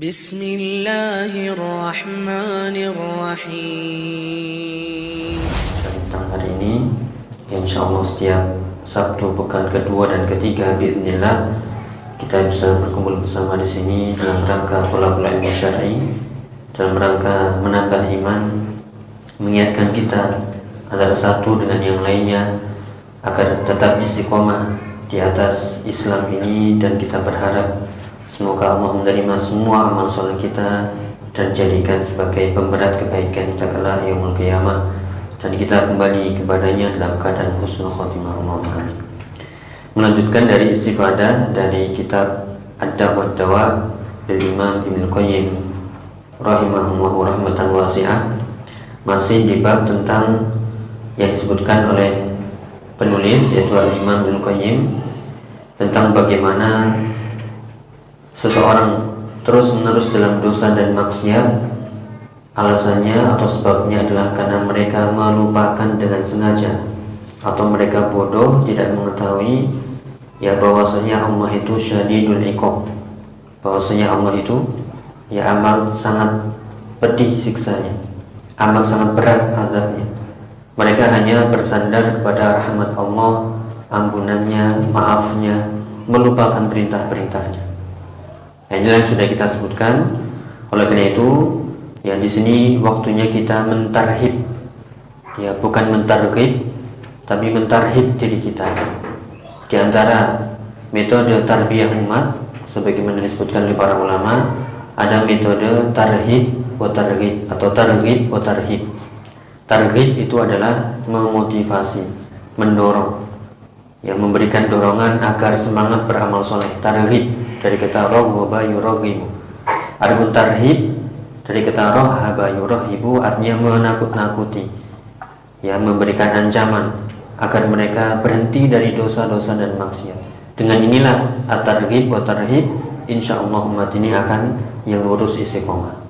Bismillahirrahmanirrahim. Tentang hari ini, insya Allah setiap Sabtu pekan kedua dan ketiga, biidznillah kita bisa berkumpul bersama di sini dalam rangka thalabul ilmi syar'i, dalam rangka menambah iman, mengingatkan kita antara satu dengan yang lainnya agar tetap istiqomah di atas Islam ini, dan kita berharap semoga Allah menerima semua amal soleh kita dan jadikan sebagai pemberat kebaikan kita kelak yaumul qiyamah, dan kita kembali kepadanya dalam keadaan husnul khotimah. Allahumma amin. Melanjutkan dari istifadah dari kitab Ad-Da' wad Dawa dari Imam Ibnu Qayyim rahimahullahu rahmatan wasi'ah, masih di bab tentang yang disebutkan oleh penulis, yaitu Imam Ibnu Qayyim, tentang bagaimana seseorang terus-menerus dalam dosa dan maksiat. Alasannya atau sebabnya adalah karena mereka melupakan dengan sengaja, atau mereka bodoh tidak mengetahui ya bahwasanya Allah itu syadidul iqab, bahwasanya Allah itu ya amat sangat pedih siksanya, amat sangat berat azabnya. Mereka hanya bersandar kepada rahmat Allah, ampunannya, maafnya, melupakan perintah-perintahnya. Nah, inilah yang sudah kita sebutkan. Oleh karena itu, ya di sini waktunya kita mentarhib, ya bukan mentarghib, tapi mentarhib diri kita. Di antara metode tarbiyah umat, sebagaimana disebutkan oleh para ulama, ada metode tarhib wa targhib atau targhib wa tarhib. Targhib itu adalah memotivasi, mendorong, yang memberikan dorongan agar semangat beramal soleh. Targhib dari kata raghaba yuraghibu. Adapun tarhib dari kata rahaba yuraghibu, artinya menakut-nakuti, ya memberikan ancaman agar mereka berhenti dari dosa-dosa dan maksiat. Dengan inilah at-targhib wa tarhib, insyaallah umat ini akan yang lurus istiqomah.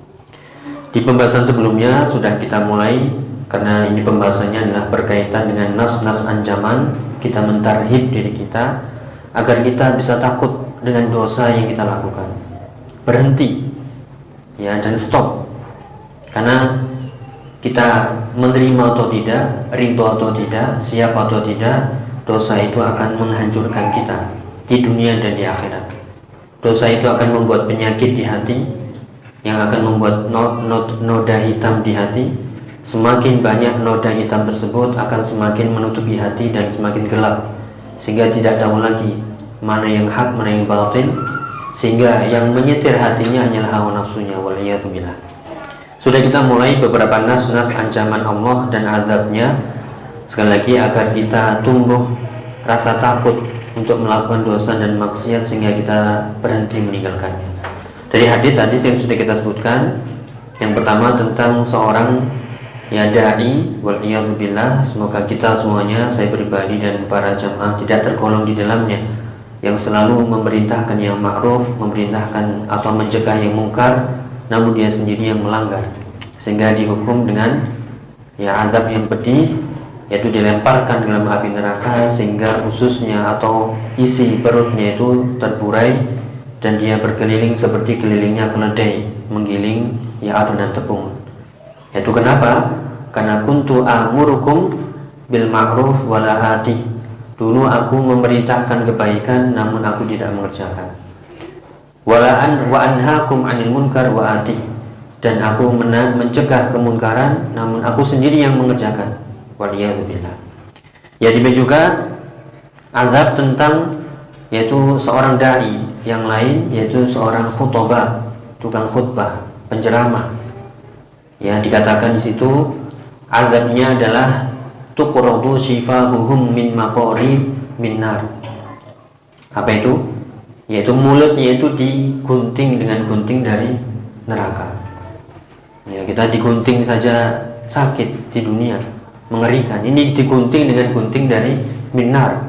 Di pembahasan sebelumnya sudah kita mulai, karena ini pembahasannya adalah berkaitan dengan nas-nas ancaman, kita mentarhib diri kita agar kita bisa takut dengan dosa yang kita lakukan, berhenti, ya, dan stop. Karena kita menerima atau tidak, ridho atau tidak, siap atau tidak, dosa itu akan menghancurkan kita di dunia dan di akhirat. Dosa itu akan membuat penyakit di hati, yang akan membuat noda hitam di hati. Semakin banyak noda hitam tersebut akan semakin menutupi hati dan semakin gelap, sehingga tidak tahu lagi mana yang hak, mana yang batil, sehingga yang menyetir hatinya hanyalah hawa nafsunya. Waliyadzubillah. Sudah kita mulai beberapa nas-nas ancaman Allah dan azabnya, sekali lagi agar kita tumbuh rasa takut untuk melakukan dosa dan maksiat, sehingga kita berhenti meninggalkannya. Dari hadis-hadis yang sudah kita sebutkan, yang pertama tentang seorang ya da'i, waliyadzubillah, semoga kita semuanya, saya pribadi dan para jamaah tidak tergolong di dalamnya, yang selalu memerintahkan yang ma'ruf, memerintahkan atau mencegah yang mungkar, namun dia sendiri yang melanggar, sehingga dihukum dengan ya azab yang pedih, yaitu dilemparkan dalam api neraka sehingga ususnya atau isi perutnya itu terburai, dan dia berkeliling seperti kelilingnya keledai menggiling ya adonan tepung. Itu kenapa? Karena kuntu amurukum bil ma'ruf wala ati. Dulu aku memerintahkan kebaikan namun aku tidak mengerjakan. Wa anhaakum 'anil munkar wa ati. Dan aku mencegah kemunkaran namun aku sendiri yang mengerjakan. Waliyadzubillah. Ya, demikian juga azab tentang yaitu seorang dai yang lain, yaitu seorang khutbah, tukang khutbah, penceramah. Ya, dikatakan di situ azabnya adalah tuqradu shifahuhum min maqari min nar. Apa itu? Yaitu mulutnya itu digunting dengan gunting dari neraka. Ya, kita digunting saja sakit di dunia, mengerikan. Ini digunting dengan gunting dari minar.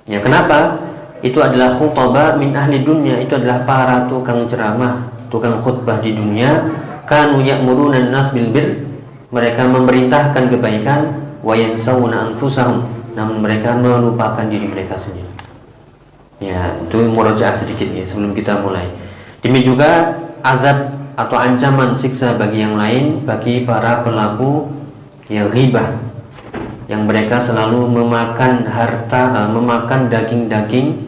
Ya, kenapa? Itu adalah khutbah min ahli dunia, itu adalah para tukang ceramah, tukang khutbah di dunia. Kanu ya'muruna an-nas bil bir, mereka memerintahkan kebaikan, wa yansawna anfusahum, namun mereka melupakan diri mereka sendiri. Ya, itu murojaah sedikit ya sebelum kita mulai. Demi juga azab atau ancaman siksa bagi yang lain, bagi para pelaku ya ghibah, yang mereka selalu memakan harta, memakan daging-daging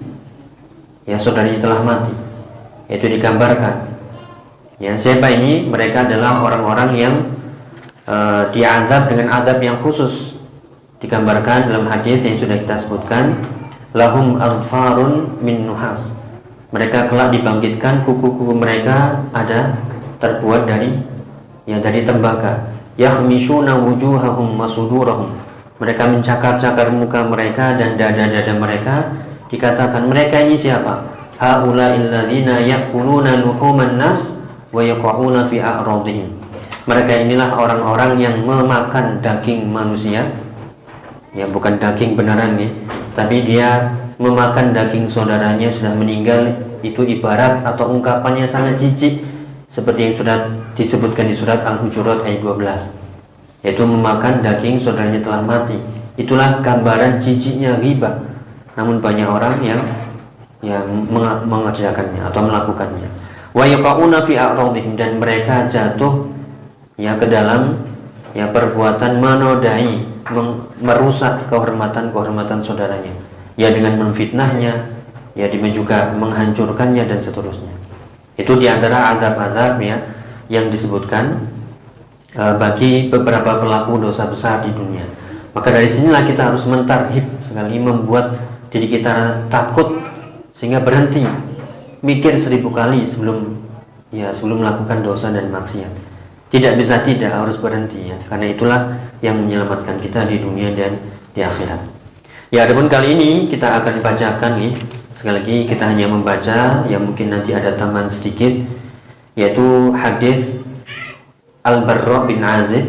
ya saudaranya telah mati. Itu digambarkan ya, siapa ini? Mereka adalah orang-orang yang diazab dengan azab yang khusus. Digambarkan dalam hadis yang sudah kita sebutkan, lahum adfarun min nuhas, mereka kelak dibangkitkan, kuku-kuku mereka ada terbuat dari tembaga. Yakhmishuna wujuhahum wa sudurahum, mereka mencakar-cakar muka mereka dan dada-dada mereka. Dikatakan, mereka ini siapa? Haula'il ladzina ya'kuluna luhuman nas wa yaqa'una fi a'radihim, mereka inilah orang-orang yang memakan daging manusia. Ya, bukan daging beneran nih, tapi dia memakan daging saudaranya sudah meninggal. Itu ibarat atau ungkapannya sangat jijik, seperti yang sudah disebutkan di surat Al-Hujurat ayat 12, yaitu memakan daging saudaranya telah mati. Itulah gambaran jijiknya ghibah. Namun banyak orang yang mengerjakannya atau melakukannya. Wa yaqauna fi a'radihim, dan mereka jatuh ya ke dalam ya perbuatan menodai, merusak kehormatan saudaranya, ya dengan memfitnahnya, ya juga menghancurkannya dan seterusnya. Itu diantara azab-azab ya yang disebutkan bagi beberapa pelaku dosa besar di dunia. Maka dari sinilah kita harus mentarhib sekali, membuat diri kita takut sehingga berhenti mikir 1000 kali sebelum melakukan dosa dan maksiat. Tidak bisa tidak, harus berhenti ya, karena itulah yang menyelamatkan kita di dunia dan di akhirat. Ya, adapun kali ini kita akan bacakan nih, sekali lagi kita hanya membaca, ya mungkin nanti ada tambahan sedikit, yaitu hadis Al-Barra bin Azib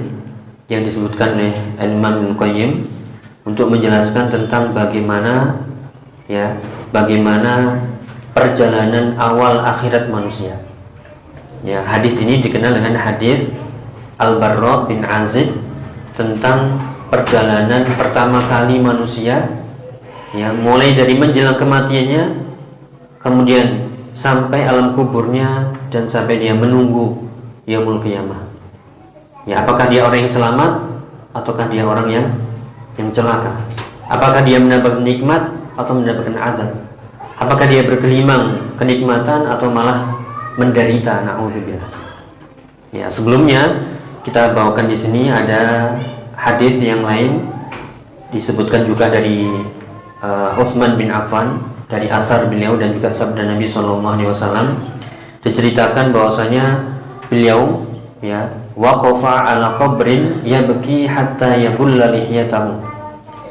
yang disebutkan oleh Imam Ibnu Qayyim untuk menjelaskan tentang bagaimana perjalanan awal akhirat manusia. Ya, hadis ini dikenal dengan hadis Al-Barra bin Azib tentang perjalanan pertama kali manusia, ya, mulai dari menjelang kematiannya, kemudian sampai alam kuburnya, dan sampai dia menunggu yaumul qiyamah. Ya, apakah dia orang yang selamat ataukah dia orang yang celaka? Apakah dia mendapatkan nikmat atau mendapatkan azab? Apakah dia bergelimang kenikmatan atau malah menderita? Na'udzubillah. Ya, sebelumnya kita bawakan di sini ada hadis yang lain disebutkan juga dari Utsman bin Affan, dari asar beliau dan juga sabda Nabi SAW. Diceritakan bahwasanya beliau ya waqafa ala qabrin yabki hatta yabulla lihyatahu.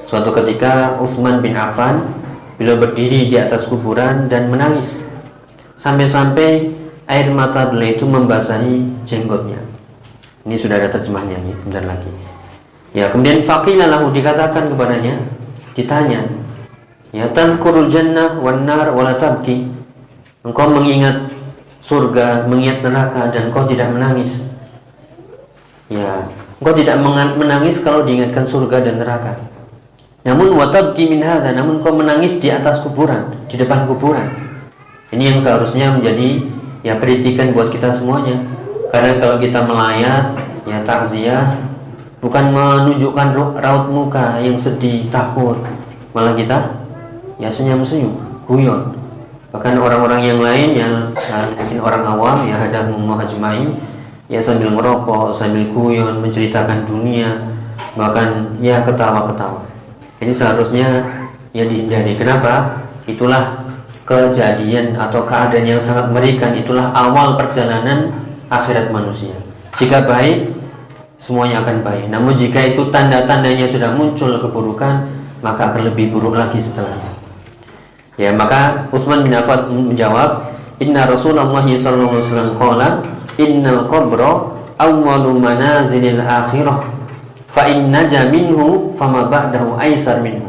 Suatu ketika Utsman bin Affan beliau berdiri di atas kuburan dan menangis sampai-sampai air mata beliau itu membasahi jenggotnya. Ini sudah ada terjemahnya nih, bentar lagi. Ya, kemudian faqila lahu, dikatakan kepadanya, ditanya, ya tadhkurul jannah wan nar wa la tabki, engkau mengingat surga, mengingat neraka, dan engkau tidak menangis. Ya, engkau tidak menangis kalau diingatkan surga dan neraka. Namun watabki min hadza, namun kau menangis di atas kuburan, di depan kuburan. Ini yang seharusnya menjadi ya kritikan buat kita semuanya. Karena kalau kita melayat, ya takziah, bukan menunjukkan raut muka yang sedih, takut, malah kita ya senyum-senyum, guyon. Bahkan orang-orang yang lain yang mungkin orang awam ya hadahum ajmain, ya sambil merokok, sambil guyon, menceritakan dunia, bahkan ya ketawa-ketawa. Ini seharusnya ya dihindari. Kenapa? Itulah kejadian atau keadaan yang sangat mengerikan. Itulah awal perjalanan akhirat manusia. Jika baik, semuanya akan baik. Namun jika itu tanda-tandanya sudah muncul keburukan, maka akan lebih buruk lagi setelahnya. Ya, maka Utsman bin Affan menjawab, Inna Rasulullah sallallahu alaihi wasallam qala, innal qabra awwalu manazilil akhirah. Fa in naja minhu fama ba'dahu aisar minhu.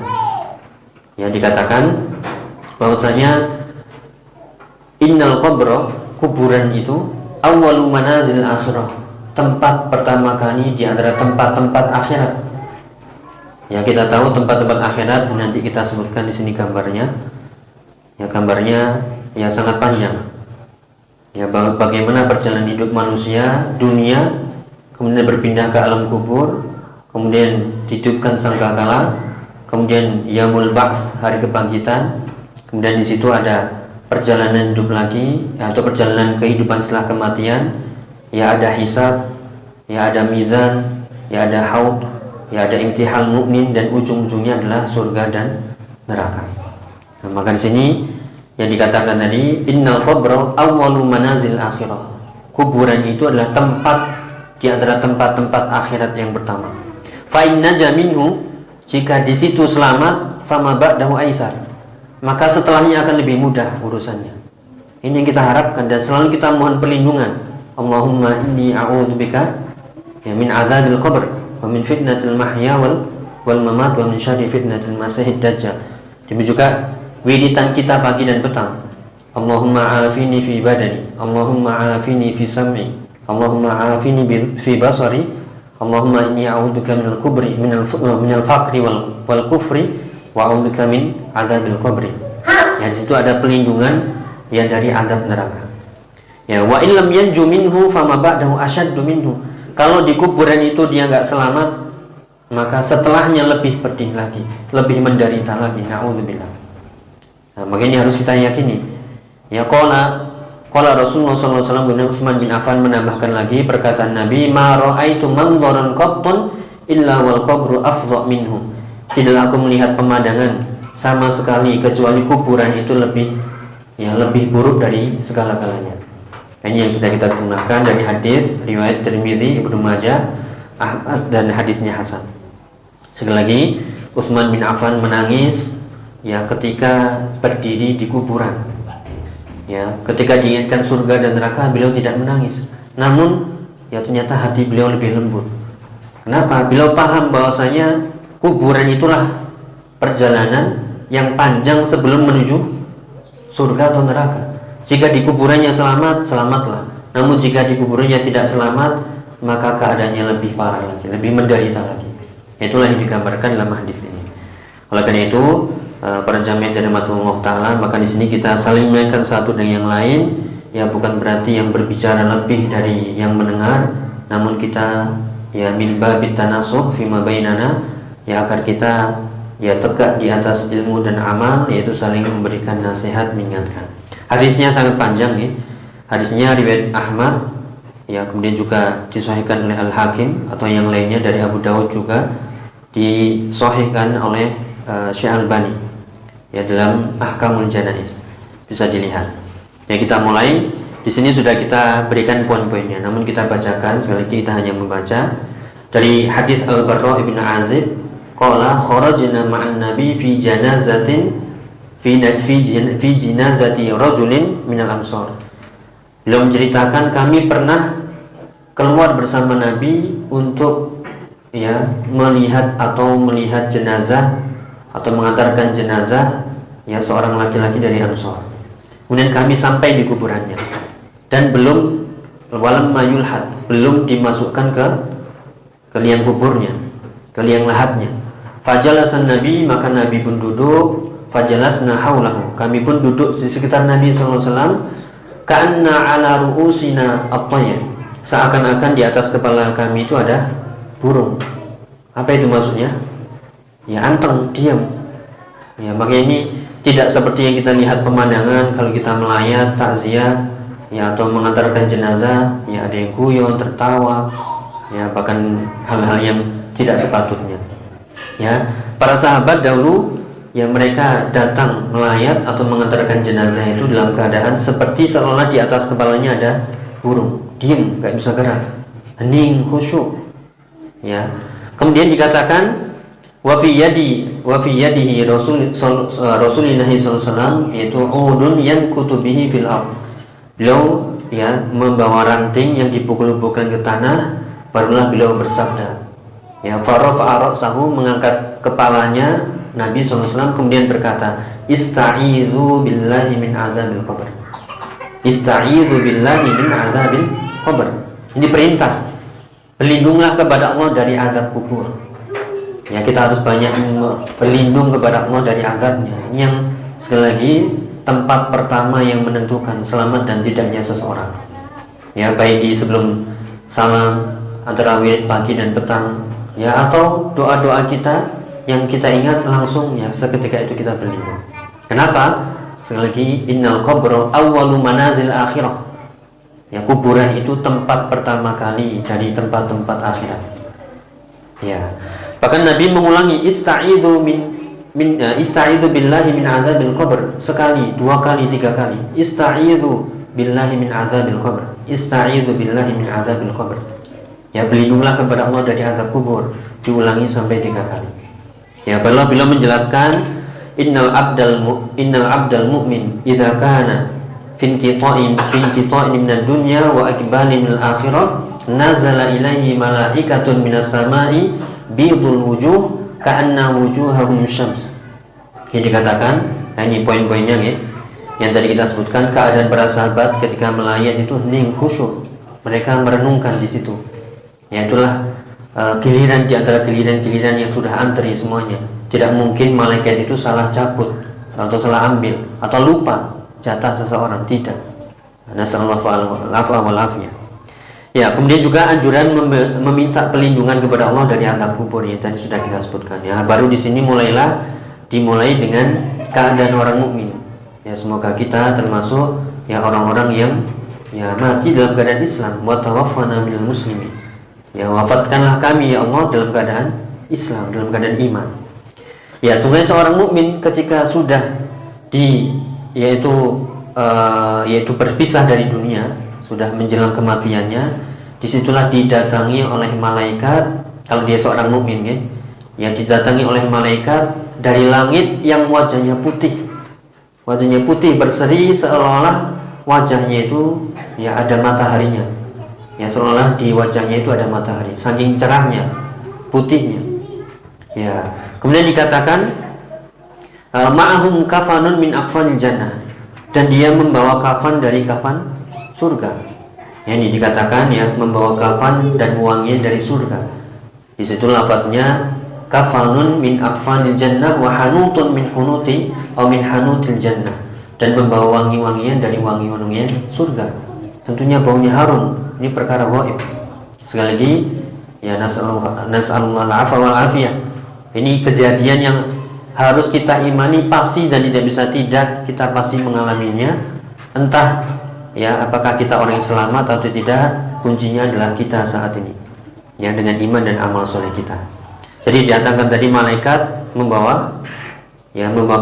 Ya, dikatakan bahwasanya innal qabra, kuburan itu, awwalu manazil akhirah, tempat pertama kali di antara tempat-tempat akhirat. Ya, kita tahu tempat-tempat akhirat, nanti kita sebutkan di sini gambarnya. Ya, gambarnya ya sangat panjang. Ya, bagaimana perjalanan hidup manusia dunia, kemudian berpindah ke alam kubur, kemudian dihidupkan sangkakala, kemudian yaumul ba'ts, hari kebangkitan, kemudian di situ ada perjalanan hidup lagi, atau perjalanan kehidupan setelah kematian, ya ada hisab, ya ada mizan, ya ada haud, ya ada imtihal mukmin, dan ujung-ujungnya adalah surga dan neraka. Nah, maka di sini yang dikatakan tadi, innal qabra awwalu manazil akhirah. Kuburan itu adalah tempat di antara tempat-tempat akhirat yang pertama. Fa in naja minhu, jika di situ selamat, fama ba'dahu aisar, maka setelahnya akan lebih mudah urusannya. Ini yang kita harapkan, dan selalu kita mohon perlindungan. Allahumma inni a'udzubika ya min adzabil qabr wa min fitnatil mahya wal mamat wa min syarri fitnatil masiihid dajjal. Demikian juga widitan kita pagi dan petang. Allahumma afini fi badani, Allahumma afini fi sam'i, Allahumma afini fi basari, Allahumma inni a'udzubika minal kubri minal faqri wal kufri wa a'udzubika min adzabil qabri. Ya, di situ ada pelindungan yang dari azab neraka. Ya, wa illam yanju minhu fama ba'dahu asyaddu minhu. Kalau di kuburan itu dia enggak selamat, maka setelahnya lebih pedih lagi, lebih menderita lagi. Na'udzubillah. Nah, makanya harus kita yakini. Ya, qala Rasulullah sallallahu alaihi wasallam, Utsman bin Affan menambahkan lagi perkataan Nabi, ma ra'aitu mandharan qattun illa wal qabru afdha minhu. Tidaklah aku melihat pemandangan sama sekali kecuali kuburan itu lebih buruk dari segala-galanya. Ini yang sudah kita gunakan dari hadis riwayat Tirmidzi, Ibnu Majah, Ahmad, dan hadisnya hasan. Sekali lagi, Utsman bin Affan menangis ya ketika berdiri di kuburan. Ya, ketika diingatkan surga dan neraka, beliau tidak menangis. Namun ya ternyata hati beliau lebih lembut. Kenapa? Beliau paham bahwasanya kuburan itulah perjalanan yang panjang sebelum menuju surga atau neraka. Jika di kuburannya selamat, selamatlah. Namun jika di kuburannya tidak selamat, maka keadaannya lebih parah lagi, lebih menderita lagi. Itulah yang digambarkan dalam hadis ini. Oleh karena itu, para jamaah dari rahmatullah taala, maka di sini kita saling mengingatkan satu dengan yang lain. Ya, bukan berarti yang berbicara lebih dari yang mendengar, namun kita ya min babit tanasuh fima bainana, ya agar kita ya tegak di atas ilmu dan amal, yaitu saling memberikan nasihat, mengingatkan. Hadisnya sangat panjang ya. Hadisnya riwayat Ahmad, ya kemudian juga disahihkan oleh Al-Hakim atau yang lainnya, dari Abu Daud juga disahihkan oleh Syekh Albani ya dalam Ahkamul Janaiz, bisa dilihat. Ya, kita mulai di sini sudah kita berikan poin-poinnya, namun kita bacakan sekali lagi, kita hanya membaca dari hadis Al-Barra ibn Azib, qala kharajna ma'an nabi fi janazatin fi jinazati rajulin minal ansar. Beliau menceritakan, kami pernah keluar bersama Nabi untuk ya melihat jenazah atau mengantarkan jenazah ya seorang laki-laki dari Ansar. Kemudian kami sampai di kuburannya dan walam mayulhad, belum dimasukkan ke liang kuburnya, ke liang lahatnya. Fajalasan Nabi, maka Nabi pun duduk. Fajalasna haulahu, kami pun duduk di sekitar Nabi sallallahu alaihi wasallam. Ka'anna ala ru'usina at-tayr, seakan-akan di atas kepala kami itu ada burung. Apa itu maksudnya? Ya, anteng, diam. Ya, makanya ini tidak seperti yang kita lihat pemandangan kalau kita melayat, takziah, ya atau mengantarkan jenazah, ya ada yang guyon, tertawa, ya bahkan hal-hal yang tidak sepatutnya. Ya, para sahabat dahulu ya mereka datang melayat atau mengantarkan jenazah itu dalam keadaan seperti seolah di atas kepalanya ada burung, diam, gak bisa gerak, hening, khusyuk. Ya, kemudian dikatakan wa fi yadihi Rasulullah sallallahu alaihi wasallam, yaitu udun yankutu bihi fil ardh. Beliau ya membawa ranting yang dipukul-pukulkan ke tanah, barulah beliau bersabda. Ya, farafa ra'sahu, mengangkat kepalanya Nabi SAW, kemudian berkata, Ista'idhu billahi min azabil qabr. Ista'idhu billahi min azabil qabr. Ini perintah, berlindunglah kepada Allah dari azab kubur. Ya, kita harus banyak berlindung kepada Allah dari azabnya. Ini yang sekali lagi tempat pertama yang menentukan selamat dan tidaknya seseorang. Ya, baik di sebelum salam, antara wirid pagi dan petang, ya, atau doa-doa kita yang kita ingat langsung, ya, seketika itu kita berlindung. Kenapa? Sekali lagi, innal qabra awwalu manazil akhirah. Ya, kuburan itu tempat pertama kali dari tempat-tempat akhirat. Ya, bahkan Nabi mengulangi istaidu billahi min azabil qabr, sekali, dua kali, tiga kali. Istaidu billahi min azabil qabr. Istaidu billahi min azabil qabr. Ya, berlindunglah kepada Allah dari azab kubur, diulangi sampai 3 kali. Ya, beliau menjelaskan innal abdal mu'min idza kana fi inqita'in minad dunya wa aqbalin minal akhirah nazala ilaihi malaikatun minas sama'i bidul wujuh ka'anna wujuhahum syams. Ini dikatakan, nah ini poin-poinnya ya, yang tadi kita sebutkan. Keadaan para sahabat ketika melayat itu hening, khusyuk, mereka merenungkan di situ. Ya, itulah giliran di antara giliran-giliran yang sudah antri semuanya. Tidak mungkin malaikat itu salah cabut atau salah ambil atau lupa jatah seseorang, tidak. Nasallallahu alaihi. Ya, kemudian juga anjuran meminta perlindungan kepada Allah dari azab kubur yang tadi sudah kita sebutkan. Ya, baru di sini dimulai dengan keadaan orang mukmin. Ya, semoga kita termasuk ya orang-orang yang ya mati dalam keadaan Islam. Wa tawaffana minal muslimin. Ya, wafatkanlah kami ya Allah dalam keadaan Islam, dalam keadaan iman. Ya, sungguh seorang mukmin ketika sudah yaitu berpisah dari dunia, sudah menjelang kematiannya, disitulah didatangi oleh malaikat. Kalau dia seorang mukmin ya, didatangi oleh malaikat dari langit yang wajahnya putih berseri, seolah-olah wajahnya itu ya ada mataharinya. Ya, seolah di wajahnya itu ada matahari, saking cerahnya, putihnya. Ya, kemudian dikatakan ma'ahum kafanun min akfanil jannah, dan dia membawa kafan dari kafan surga. Ya, ini dikatakan ya, membawa kafan dan wangian dari surga. Di situ lafadznya kafanun min akfanil jannah wa hanutun min hunuti atau min hanutil jannah, dan membawa wangi-wangian dari wangi-wangian surga. Tentunya baunya harum. Ini perkara gaib. Sekali lagi ya, nas'alullah al-'afwa wal 'afiyah. Ini kejadian yang harus kita imani pasti dan tidak bisa tidak, kita pasti mengalaminya. Entah ya apakah kita orang yang selamat atau tidak, kuncinya adalah kita saat ini. Ya, dengan iman dan amal soleh kita. Jadi didatangkan tadi malaikat membawa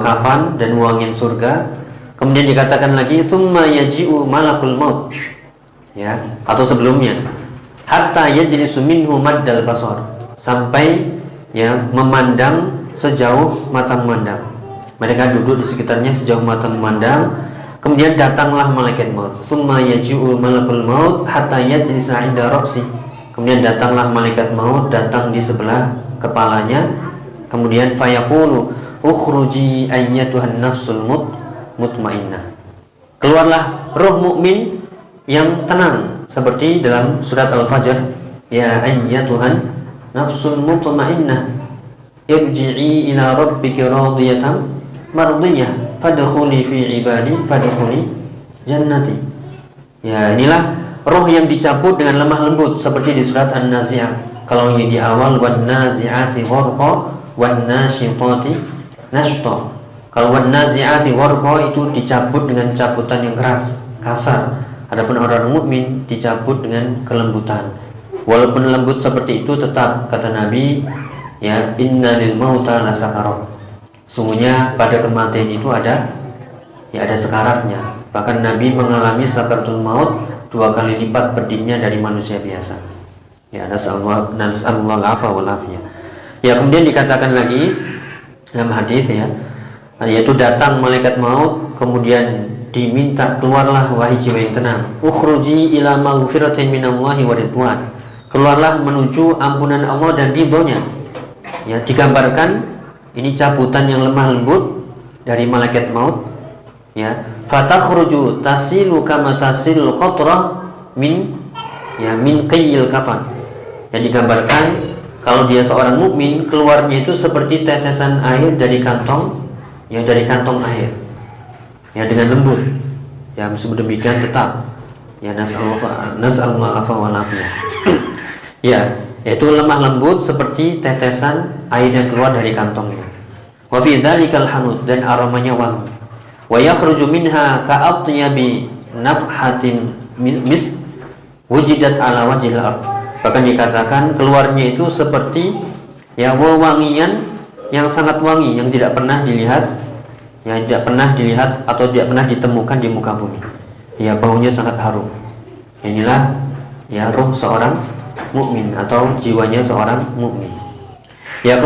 kafan dan wangian surga. Kemudian dikatakan lagi tsumma yaji'u malakul maut. Ya, atau sebelumnya hatta yajlisu minhu maddal basar, sampai ya memandang sejauh mata memandang. Mereka duduk di sekitarnya sejauh mata memandang. Kemudian datanglah malaikat maut. Tsumma yaji'u malakul maut hatta yajlisa 'inda ra'si. Kemudian datanglah malaikat maut, datang di sebelah kepalanya. Kemudian fayaqulu ukhruji ayyatuhan nafsul mutmainnah. Keluarlah roh mukmin yang tenang, seperti dalam surat Al-Fajr, ya ayyatuhan nafsul mutmainnah irji'i ila rabbiki radiyatan mardiyah fadkhuli fi ibadi fadkhuli jannati. Ya, inilah roh yang dicabut dengan lemah lembut, seperti di surat An-Nazi'at. Kalau yang di awal wan nazi'ati gharqa wan nasyitati nashta. Kalau wan nazi'ati gharqa itu dicabut dengan cabutan yang keras, kasar. Adapun orang mukmin dicabut dengan kelembutan. Walaupun lembut seperti itu, tetap kata Nabi, ya innalil mauta lasakarat. Sungguhnya pada kematian itu ada sekaratnya. Bahkan Nabi mengalami sakaratul maut 2 kali lipat pedihnya dari manusia biasa. Ya, nasallallahu al-'afwa wal 'afiyah. Ya, kemudian dikatakan lagi dalam hadis ya, yaitu datang malaikat maut, kemudian diminta keluarlah wahai jiwa yang tenang, ukhruji ila maghfiratin minallahi wa ridwan. Keluarlah menuju ampunan Allah dan ridhonya. Ya, digambarkan ini cabutan yang lemah lembut dari malaikat maut. Ya, fatakhruju tasilu kama tasilul qatrah min qiyil kafan. Yang digambarkan kalau dia seorang mukmin, keluarnya itu seperti tetesan air dari kantong air. ya dengan lembut. Ya meskipun demikian tetap ya nas'alul afa wal afiyah. Ya, yaitu lemah lembut seperti tetesan air yang keluar dari kantongnya. Wa fi dzalikal hanud, dan aromanya wangi. Wa yakhruju minha ka'atyabi nafhatin mis wujidat ala wajhil ard. Bahkan dikatakan keluarnya itu seperti ya wewangian yang sangat wangi yang tidak pernah dilihat, yang tidak pernah dilihat atau tidak pernah ditemukan di muka bumi. Ya baunya sangat harum. Inilah ya ruh seorang mukmin atau jiwanya seorang mukmin. Ya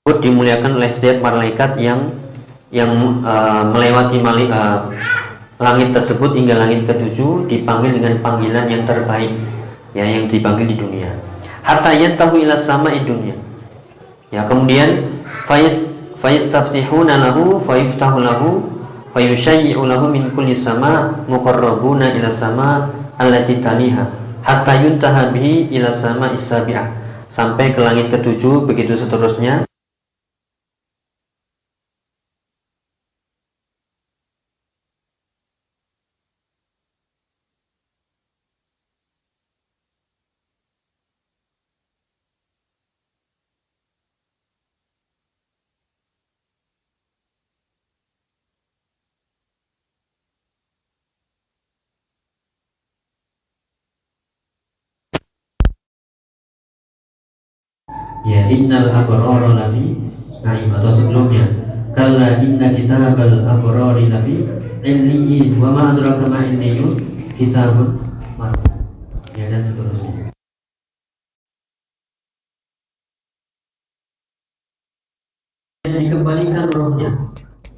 dimuliakan oleh setiap malaikat yang melewati langit tersebut hingga langit ketujuh, dipanggil dengan panggilan yang terbaik ya, yang dipanggil di dunia. Hatta yantahu ila sama'i dunya. Ya kemudian fayastaftihuna lahu fayuftahu lahu fayushayyi'u lahu min kulli sama muqarrabuna ila sama allati taliha hatta yuntaha bihi ila sama'is sabi'ah, sampai ke langit ketujuh, begitu seterusnya. Ya innal abrara lafi naim, atau sebelumnya kalla inna kitabal abrari lafi illiyin wa ma adraka ma illiyun kitabun marqum, ya dan seterusnya. Dan dikembalikan rohnya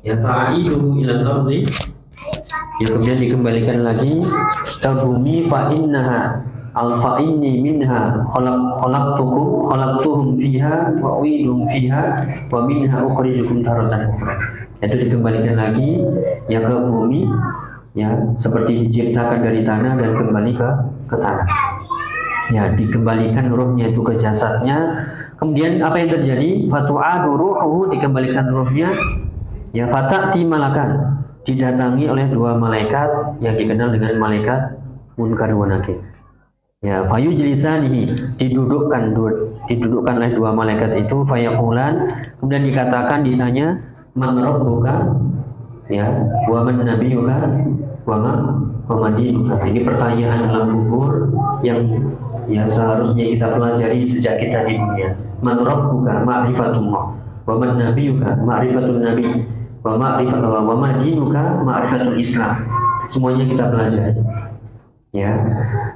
ya fa'iluhu ilal ardi, ya kemudian dikembalikan lagi ke bumi. Fa innaha fa inni minha khalaqtuhum fiha wa uidum fiha wa minha ukhrijukum taratan ukhra. Itu dikembalikan lagi ya ke bumi, ya seperti diciptakan dari tanah dan kembali ke tanah. Ya dikembalikan rohnya itu ke jasadnya. Kemudian apa yang terjadi? Fatu'adu ruhuhu, dikembalikan rohnya ya fata'ti malakan, didatangi oleh dua malaikat yang dikenal dengan malaikat Munkar wa Nakir. Ya fayujlisanihi, didudukkan oleh dua malaikat itu. Fayaqulan, kemudian dikatakan, ditanya, man rabbuka, ya wa man nabiyuka wa ma dinuka. Ini pertanyaan alam kubur yang ya seharusnya kita pelajari sejak kita di dunia. Man rabbuka ma'rifatullah, wa man nabiyuka ma'rifatul nabi, wa ma dinuka ma'rifatul Islam. Semuanya kita pelajari. Ya,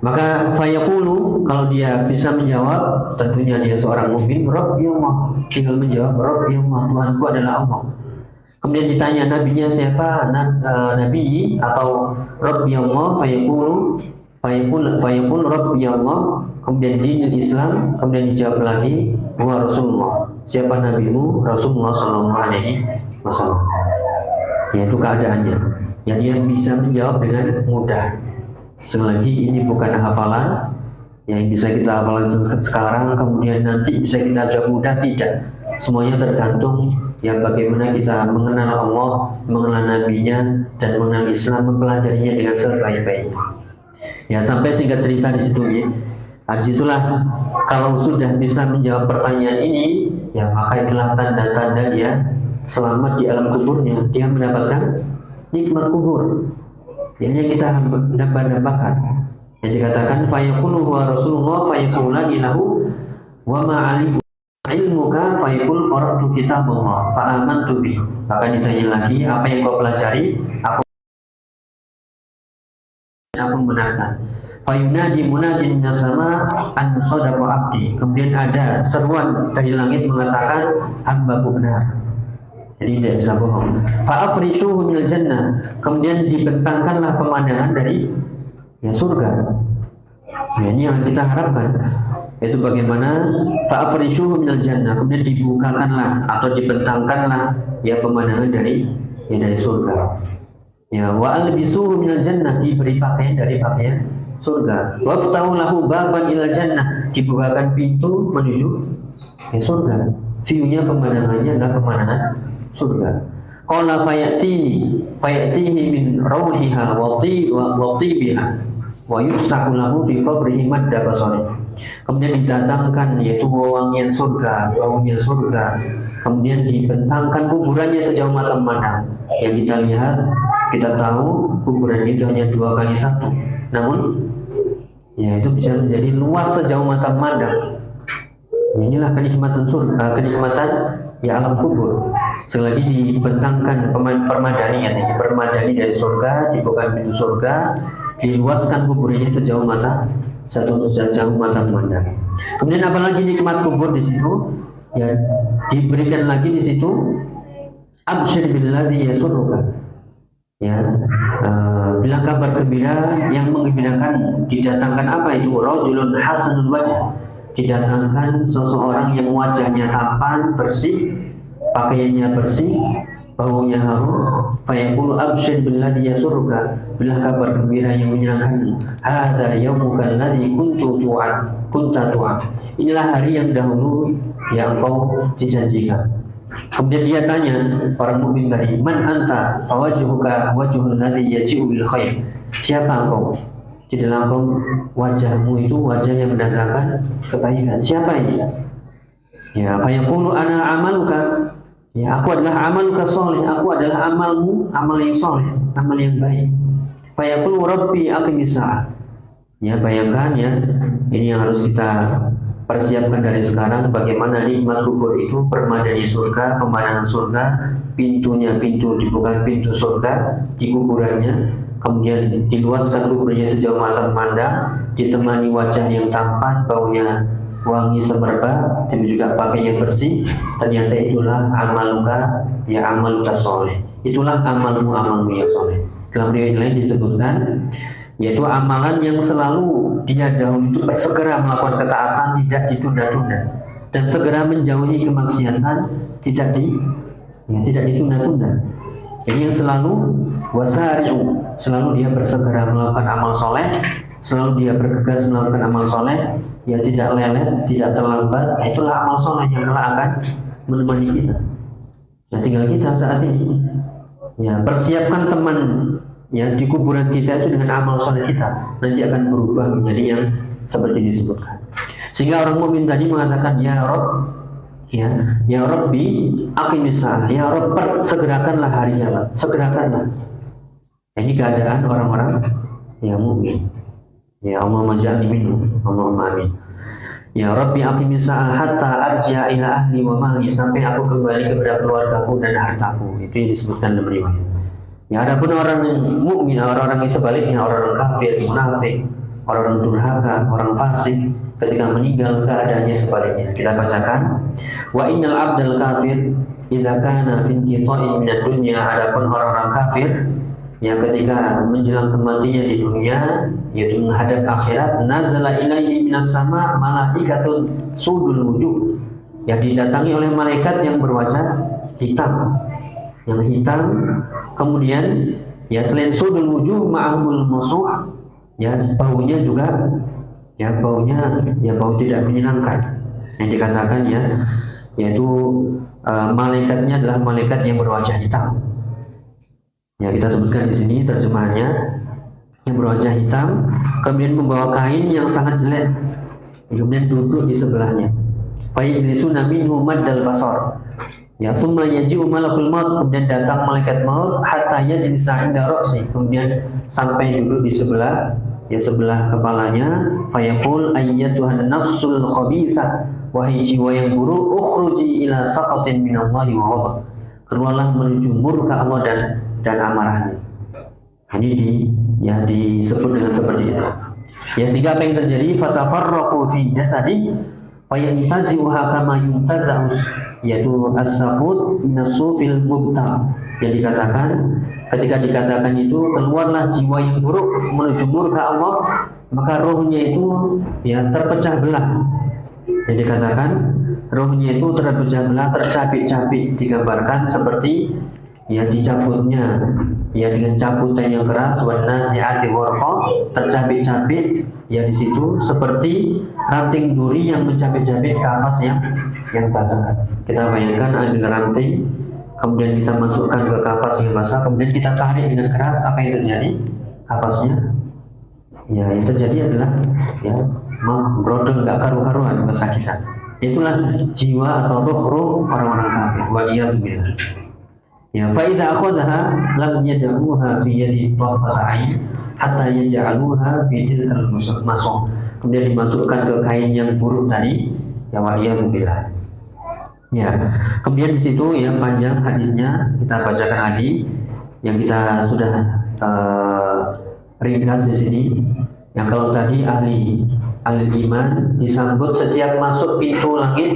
maka fayaqulu, kalau dia bisa menjawab, tentunya dia seorang mukmin, Rabbi Allah, tinggal menjawab Rabbi Allah, Tuhanku adalah Allah. Kemudian ditanya nabinya siapa, nabi atau Rabbi Allah, fayaqul Rabbi Allah, kemudian dinul Islam, kemudian dijawab lagi wa Rasulullah, siapa nabimu, Rasulullah sallallahu alaihi wasallam. Yaitu keadaannya. Ya dia bisa menjawab dengan mudah. Sekali lagi, ini bukan hafalan yang bisa kita hafalkan sekarang kemudian nanti bisa kita jawab mudah, tidak. Semuanya tergantung ya bagaimana kita mengenal Allah, mengenal nabinya, dan mengenal Islam, mempelajarinya dengan sebaik-baiknya. Ya sampai singkat cerita di situ ya. Disitulah kalau sudah bisa menjawab pertanyaan ini, ya maka itulah tanda-tanda dia selamat di alam kuburnya, dia mendapatkan nikmat kubur. Ini yang kita dambakan. Yang dikatakan fayaqulu wa Rasulullah fayaqulani lahu wa ma ilmuka fayaqul qara'tu kitabullah fa amantu bi. Maka ditanya lagi, apa yang kau pelajari? Aku aku membenarkan. Fayunadi munadin minas sama an sadaqa abdi. Kemudian ada seruan dari langit mengatakan hambaku benar. Jadi tidak bisa bohong. Fa'afrishuhu minal jannah. Kemudian dibentangkanlah pemandangan dari surga. Ya, ini yang kita harapkan. Itu bagaimana fa'afrishuhu minal jannah. Kemudian dibukakanlah atau dibentangkanlah pemandangan dari surga. Ya, wa albisuhu minal jannah, diberi pakaian dari pakaian surga. Waftahu lahu baban ilal jannah, dibukakan pintu menuju surga. View-nya pemandangannya adalah pemandangan surga. Qala fayatihi min rauhiha wa tibiha wa yufsahu lahu fi qabrihi madda basari. Kemudian didatangkan yaitu wangian surga, baunya surga. Kemudian dibentangkan kuburannya sejauh mata memandang. Yang kita lihat, kita tahu kuburan itu hanya 2x1. Namun itu bisa menjadi luas sejauh mata memandang. Inilah kenikmatan surga, kenikmatan alam kubur. Selagi dibentangkan permadani dari surga, dibuka pintu surga, diluaskan kuburnya sejauh mata memandang. Kemudian apalagi nikmat kubur di situ? Diberikan lagi di situ absyir billadzi yasurruka. Bilang kabar gembira yang menggembirakan. Didatangkan apa itu? Rajulun hasanul wajh. Didatangkan seseorang yang wajahnya tampan, bersih, pakaiannya bersih, baunya harum. Fayaqulu absyir billadzi yasurruka. Bilang kabar gembira yang menyenangkan. Hadza yaumuka alladzi kunta tu'ad. Inilah hari yang dahulu yang engkau dijanjikan. Kemudian dia tanya orang mukmin tadi, man anta? Fawajhuka wajhul ladzi yaji'u bil khair. Siapa engkau? Di dalam wajahmu itu wajah yang mendatangkan kebaikan. Siapa ini? Fayaqulu ana amaluka. Aku adalah amaluka soleh. Aku adalah amalmu, amal yang soleh, amal yang baik. Fayaqulu rabbi aqimis sa'ah. Bayangkan ini yang harus kita persiapkan dari sekarang, bagaimana nikmat kubur itu, permadani surga, pemandangan surga, pintunya dibuka pintu surga di kuburannya, kemudian diluaskan kuburnya sejauh mata memandang, ditemani wajah yang tampan, baunya wangi semerbak, dan juga pakaian bersih. Ternyata itulah amaluka soleh. Itulah amalmu yang soleh. Dalam riwayat lain disebutkan, yaitu amalan yang selalu dia dahulu itu bersegera melakukan ketaatan, tidak ditunda-tunda, dan segera menjauhi kemaksiatan, tidak ditunda-tunda. Ini yang selalu wasari'u, selalu dia bersegera melakukan amal soleh, selalu dia bergegas melakukan amal soleh, tidak lelet, tidak terlambat. Itulah amal soleh yang kelak akan menemani kita. Tinggal kita saat ini persiapkan teman di kuburan kita itu dengan amal soleh kita, nanti akan berubah menjadi yang seperti disebutkan. Sehingga orang mukmin tadi mengatakan, ya Rabb, ya Rabbi aqimis sa'ah, ya Rabb, segerakanlah hari kiamat, segerakanlah. Ini keadaan orang-orang yang mukmin. Ya Allahumma ja'alni minhum, Allahumma amin. Ya Rabbi aqimis sa'ah hatta arji'a ila ahli wa mali, sampai aku kembali kepada keluargaku dan hartaku. Itu yang disebutkan dalam riwayat. Adapun orang mukmin, orang-orang yang sebaliknya, orang kafir, munafik, orang durhaka, orang fasik, ketika meninggal keadaannya sebaliknya. Kita bacakan, wa innal abdal kafir idza kana fi inqita'in minad dunya. Adapun orang-orang kafir ketika menjelang kematian di dunia, yaitu menghadap akhirat, nazala ilaihi minas sama malaikatun sudul wujuh, yang didatangi oleh malaikat yang berwajah hitam, kemudian selain sudul wujuh ma'ahumul musuh, baunya juga bau tidak menyenangkan. Yang dikatakan yaitu malaikatnya adalah malaikat yang berwajah hitam. Kita sebutkan di sini terjemahannya, yang berwajah hitam, kemudian membawa kain yang sangat jelek, kemudian duduk di sebelahnya. Fayajlisuna minhu maddal basar. Thumma yaji'u malakul maut, kemudian datang malaikat maut, hatta yajlisa 'inda ra'si, kemudian sampai duduk di sebelah kepalanya. Fayaqul ayyatuhan nafsul khabithah, wahai jiwa yang buruk, ukhruji ila saqatin minallahi wa ghadab, keluarlah menuju murka Allah dan amarahnya. Ini ya disebut dengan seperti itu. Ya sehingga apa yang terjadi? Fatafarraqu fi jasadi fayantazi'uha kama yuntaza'us, yaitu as-safut minasufil mubta. Yang dikatakan, ketika dikatakan itu keluarlah jiwa yang buruk menuju murka Allah, maka rohnya itu ya terpecah belah. Yang dikatakan rohnya itu terpecah belah, tercabik-cabik, digambarkan seperti ya dicabutnya ya dengan cabutan yang keras, wan nazi'ati gharqa, tercabik-cabik ya di situ seperti ranting duri yang mencabik-cabik kapas yang basah. Kita bayangkan ada ranting, kemudian kita masukkan ke kapas yang basah, kemudian kita tarik dengan keras, apa yang terjadi? Kapasnya ya yang terjadi adalah ya brodol, nggak karu-karuan bahasa kita. Itulah jiwa atau roh orang-orang kafir. Waliyadzubillah. Ya, fa idza akhadha lam yad'uha fi yadi tarfata'in hatta yaj'aluha fi tilkal masuk. Kemudian dimasukkan ke kain yang buruk tadi, ya waliyadzubillah. Ya, kemudian di situ ya panjang hadisnya, kita bacakan lagi yang kita sudah ringkas di sini. Yang kalau tadi ahli iman disambut setiap masuk pintu langit,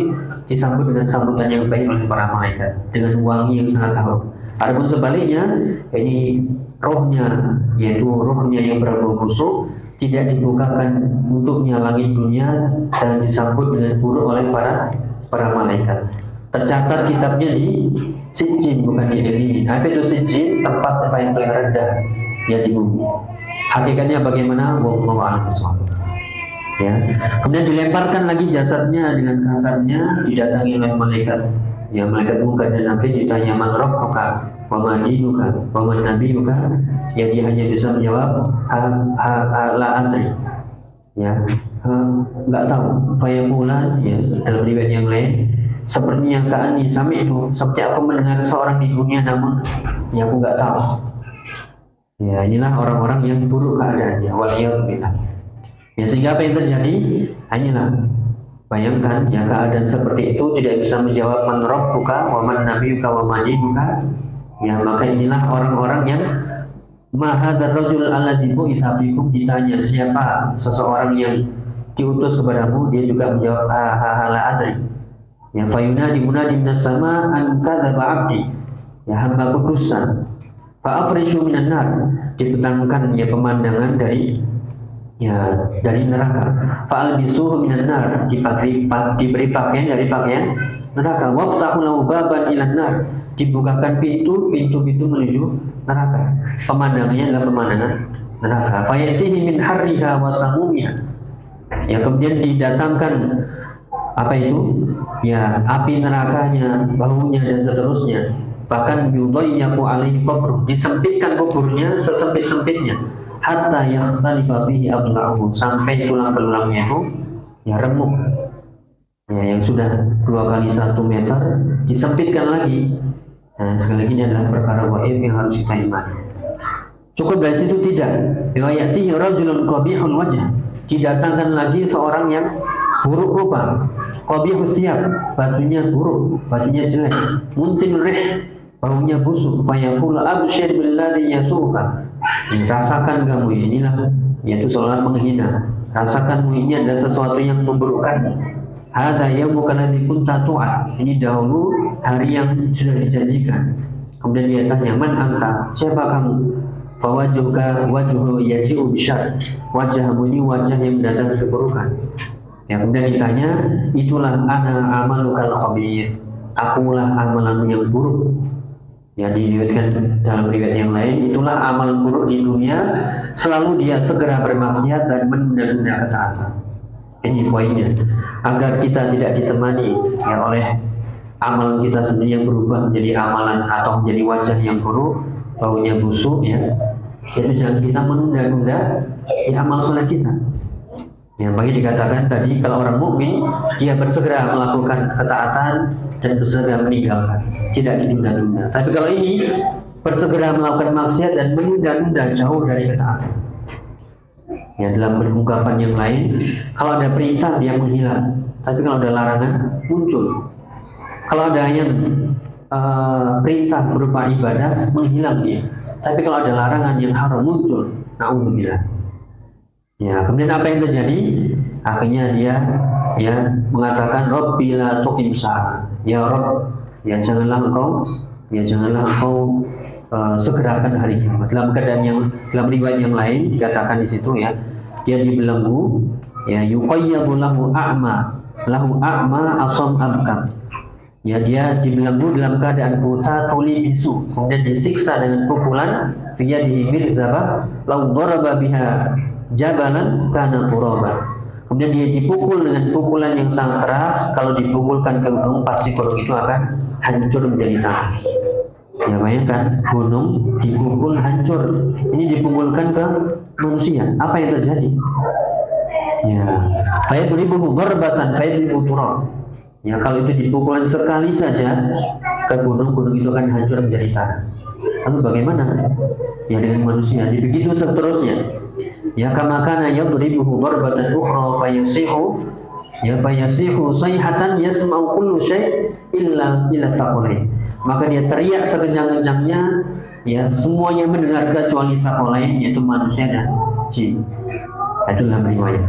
disambut dengan sambutan yang baik oleh para malaikat dengan wangi yang sangat harum. Adapun sebaliknya, ini rohnya, yaitu rohnya yang berbau busuk, tidak dibukakan untuknya langit dunia dan disambut dengan buruk oleh para malaikat. Tercatat kitabnya di Sijjin, bukan di Illiyin. Apa itu Sijjin? Tempat yang paling rendah ya di bumi. Hakikatnya bagaimana? Wallahu a'lam bishawab. Ya. Kemudian dilemparkan lagi jasadnya dengan kasarnya, didatangi oleh malaikat. Ya, malaikat munkar dan nakir, ditanya man rabbuka wa ma dinuka wa man nabiyuka. Ya, dia hanya bisa menjawab la adri. Ya, enggak tahu. Fayaqulan, ya dalam riwayat yang lain, sepertinya ka'ani sami itu, seperti aku mendengar seorang di dunia namun ya aku enggak tahu. Ya, inilah orang-orang yang buruk keadaannya. Waliyadzubillah. Ya, sehingga apa yang terjadi? Hanyalah bayangkan ya keadaan seperti itu, tidak bisa menjawab man rabbuka wa man nabiyuka wa ma dinuka. Ya, maka inilah orang-orang yang ma hadzal rajul alladzi bu'itsa fikum, ditanya siapa seseorang yang diutus kepadamu, dia juga menjawab la adri. Ya, fayunadi munadi minas sama an kadzaba abdi, ya hambaku dusta. Fa'afrishu minan nar, dipetangkan ya pemandangan dari neraka. Fa'albisuhu minan nar, diberi pakaian dari pakaian neraka. Waftahu lahu baban ilan nar, dibukakan pintu menuju neraka. Pemandangannya adalah pemandangan neraka. Fayatihi min harriha wa samumiha, ya kemudian didatangkan apa itu? Ya api nerakanya, baunya dan seterusnya. Bahkan yudayyaku alaihi qabruh, disempitkan kuburnya sesempit-sempitnya, hatta yakhtalifa fihi adla'uhu, sampai tulang belulangnya itu ya remuk. Ya, yang sudah 2 kali 1 meter disempitkan lagi. Nah, sekali lagi ini adalah perkara gaib yang harus kita imani. Cukup dari situ tidak. Ya'tihi rajulun qabihul wajh, didatangkan lagi seorang yang buruk rupa, qabihul thiyab, bajunya buruk, bajunya jelek, muntinur rih, baunya busuk. Fayaqulu abshir billadhi yasuka, rasakan kamu, inilah yaitu seolah menghina, rasakan ini adalah sesuatu yang memburukkan. Hadza yaumuka alladzi kunta tu'ad, ini dahulu hari yang sudah dijanjikan. Kemudian dia tanya, man anta, siapa kamu? Fawajuka wajhu yaji'u bisyar, wajahmu ini wajah yang mendatangkan keburukan. Ya, kemudian ditanya, itulah ana amalukal khabith, akulah amalanmu yang buruk. Ya, diriwayatkan dalam riwayat yang lain, itulah amal buruk di dunia, selalu dia segera bermaksiat dan menunda-nunda ketaatan. Ini poinnya, agar kita tidak ditemani ya oleh amalan kita sendiri yang berubah menjadi amalan atau menjadi wajah yang buruk, baunya busuk ya. Jadi jangan kita menunda-nunda ya amal soleh kita. Yang bagi dikatakan tadi, kalau orang mukmin dia bersegera melakukan ketaatan dan bersegera meninggalkan, tidak ditunda-tunda. Tapi kalau ini bersegera melakukan maksiat dan menunda-nunda, jauh dari ketaatan. Ya, dalam ungkapan yang lain, kalau ada perintah dia menghilang, tapi kalau ada larangan muncul. Kalau ada yang perintah berupa ibadah, menghilang dia. Tapi kalau ada larangan yang haram muncul. Na'udzubillah. Ya, kemudian apa yang terjadi? Akhirnya dia mengatakan Rabbi la tuqim sa'a. Ya Rabb, janganlah engkau segerakan hari kiamat. Dalam riwayat yang lain dikatakan di situ ya, dia dibelenggu, ya yuqayyadu lahu a'ma asam abkam. Ya, dia dibelenggu dalam keadaan buta tuli bisu, kemudian disiksa dengan pukulan fiyadihi mirzabah lau daraba biha jabalan kana turaba. Kemudian dia dipukul dengan pukulan yang sangat keras. Kalau dipukulkan ke gunung, pasti gunung itu akan hancur menjadi tanah. Ya, bayangkan gunung dipukul hancur. Ini dipukulkan ke manusia. Apa yang terjadi? Ya, fayadribuhu darbatan fayadribu turab. Ya, kalau itu dipukulan sekali saja ke gunung itu akan hancur menjadi tanah. Lalu bagaimana? Ya, dengan manusia. Begitu seterusnya. Ya, kama kana yadribuhu darbatan ukhra fayasihu sayhatan yasma'u kullu syai' illa thaqalain. Maka dia teriak sekencang-kencangnya, ya semuanya mendengar kecuali thaqalain, yaitu manusia dan jin. Itulah riwayat.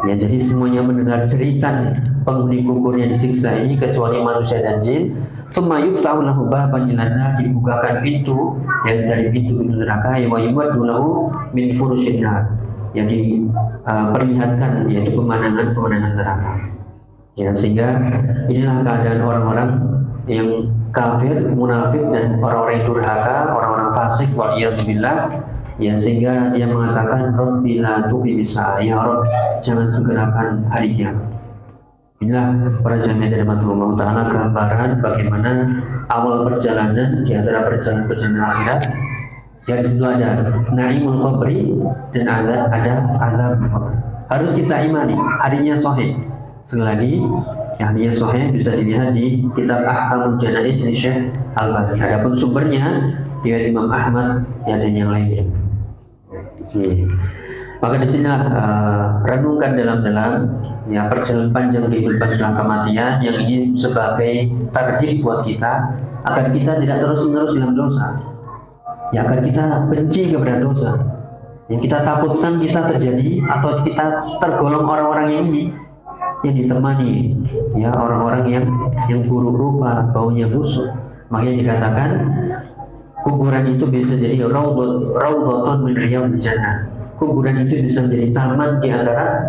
Ya, jadi semuanya mendengar jeritan penghuni kubur yang disiksa ini kecuali manusia dan jin. Tsumma yuftahu lahu baban ilan nar, dibukakan pintu yang dari pintu neraka, wa yumaddu lahu min furushin nar, yang diperlihatkan yaitu pemandangan neraka. Ya, sehingga inilah keadaan orang-orang yang kafir, munafik, dan orang-orang yang durhaka, orang-orang fasik, waliyadzubillah. Ya, sehingga dia mengatakan Rabbi la tuqimis sa'a, ya Rabb, jangan segerakan hari kiamat. Inilah para jamaah dari rahmatullah ta'ala gambaran bagaimana awal perjalanan di antara perjalanan akhirat. Yang disitu ada na'imul qabri dan ada azab qabri. Harus kita imani, hadisnya sahih. Sekali lagi, hadisnya sahih bisa dilihat di kitab Ahkamul Janaiz di Syekh Al-Albani. Adapun sumbernya dari Imam Ahmad dan yang lainnya. Maka di sini renungkan dalam ya perjalanan panjang kehidupan setelah kematian yang ini sebagai tarhib buat kita agar kita tidak terus-menerus dalam dosa. Ya, agar kita benci kepada dosa. Yang kita takutkan kita terjadi atau kita tergolong orang-orang yang ini yang ditemani ya orang-orang yang buruk rupa, baunya busuk. Makanya dikatakan kuburan itu bisa jadi raudhatun min riyadil jannah. Kuburan itu bisa menjadi taman di antara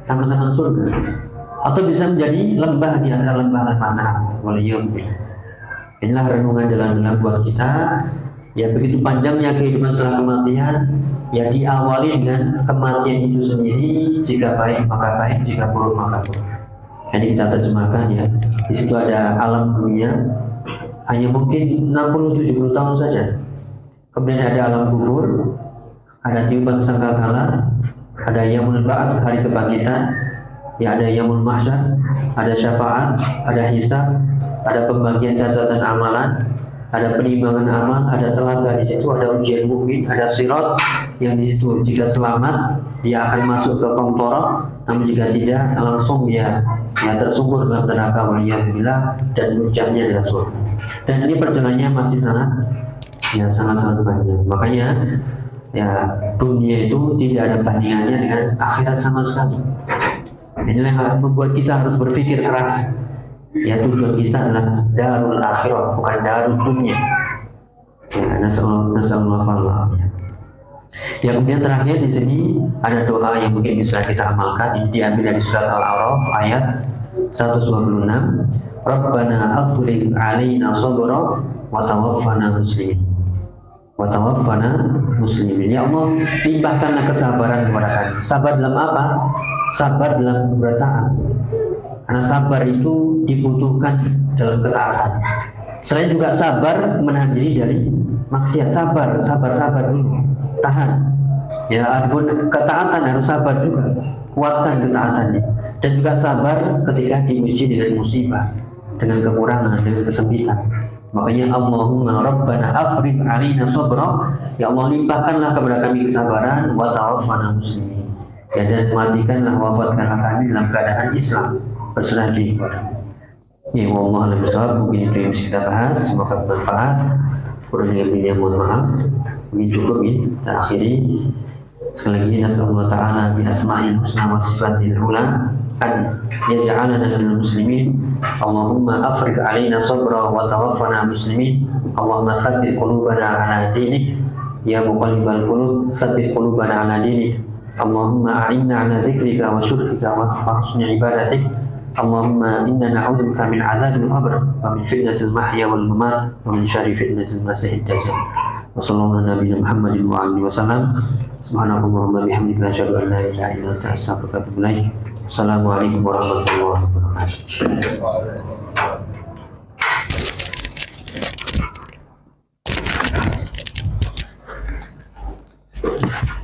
taman-taman surga, atau bisa menjadi lembah di antara lembah-lembah neraka. Waliyadzubillah. Inilah renungan dalam buat kita. Ya, begitu panjangnya kehidupan setelah kematian, ya diawali dengan kematian itu sendiri. Jika baik maka baik, jika buruk maka buruk. Ini kita terjemahkan ya. Di situ ada alam dunia, hanya mungkin 60-70 tahun saja. Kemudian ada alam kubur, ada tiupan sangkakala, ada yaumul ba'ats, hari kebangkitan, ya ada yaumul mahsyar, ada syafaat, ada hisab, ada pembagian catatan amalan, ada penimbangan amal, ada telaga di situ, ada ujian mukmin, ada sirat yang di situ jika selamat dia akan masuk ke qantarah, namun jika tidak langsung dia tersungkur dalam neraka waliyadzubillah dan puncaknya adalah surga. Dan ini perjalanannya masih sangat banyak. Makanya ya dunia itu tidak ada bandingannya dengan akhirat sama sekali. Inilah yang membuat kita harus berpikir keras. Ya, tujuan kita adalah darul akhirah, bukan darul dunia. Ya, nasallallahu alaihi. Ya, kemudian terakhir di sini ada doa yang mungkin bisa kita amalkan. Ini diambil dari surat Al-A'raf ayat 126. Rabbana afrigh 'alaina sabra wa tawaffana muslimin. Wa tawaffana muslimin. Ya Allah, limpahkanlah kesabaran kepada kami. Sabar dalam apa? Sabar dalam bertaat. Karena sabar itu dibutuhkan dalam ketaatan. Selain juga sabar menahan diri dari maksiat. Sabar dulu, tahan. Ya, adapun ketaatan harus sabar juga, kuatkan ketaatannya. Dan juga sabar ketika diuji dengan musibah, dengan kekurangan, dengan kesempitan. Makanya Allahumma Rabbana afrigh 'alaina sabra, ya Allah limpahkanlah kepada kami kesabaran, wa tawaffana muslimin. Ya, dan matikanlah, wafatkanlah kami dalam keadaan Islam, berserah diri kepada-Mu. Ya, wallahu a'lam bishawab. Mungkin itu yang bisa kita bahas. Semoga bermanfaat. Kurang lebihnya mohon maaf. Ini cukup ya, kita akhiri. Sekali lagi nasallahu ta'ala bi asma'il husna wa sifatil ula an yaj'alana minal muslimin. Allahumma afriq alaina sabra wa tawaffana muslimin. Allahumma tsabbit qulubana ala dinik ya muqallibal qulub tsabbit qulubana ala dinik. Allahumma a'inna ala dzikrika wa syukrika wa husni ibadatik. Allahumma inna na'udzubika min 'adzabil qabr wa min fitnatil mahya wal mamat wa min syarri fitnatil masiihid dajjal. Wa sallallahu ala nabiyyina Muhammadin wa alihi wasallam. Subhanakallahumma bihamdika asyhadu an la ilaha illa anta astaghfiruka wa atubu ilaik. Assalamualaikum warahmatullahi wabarakatuh.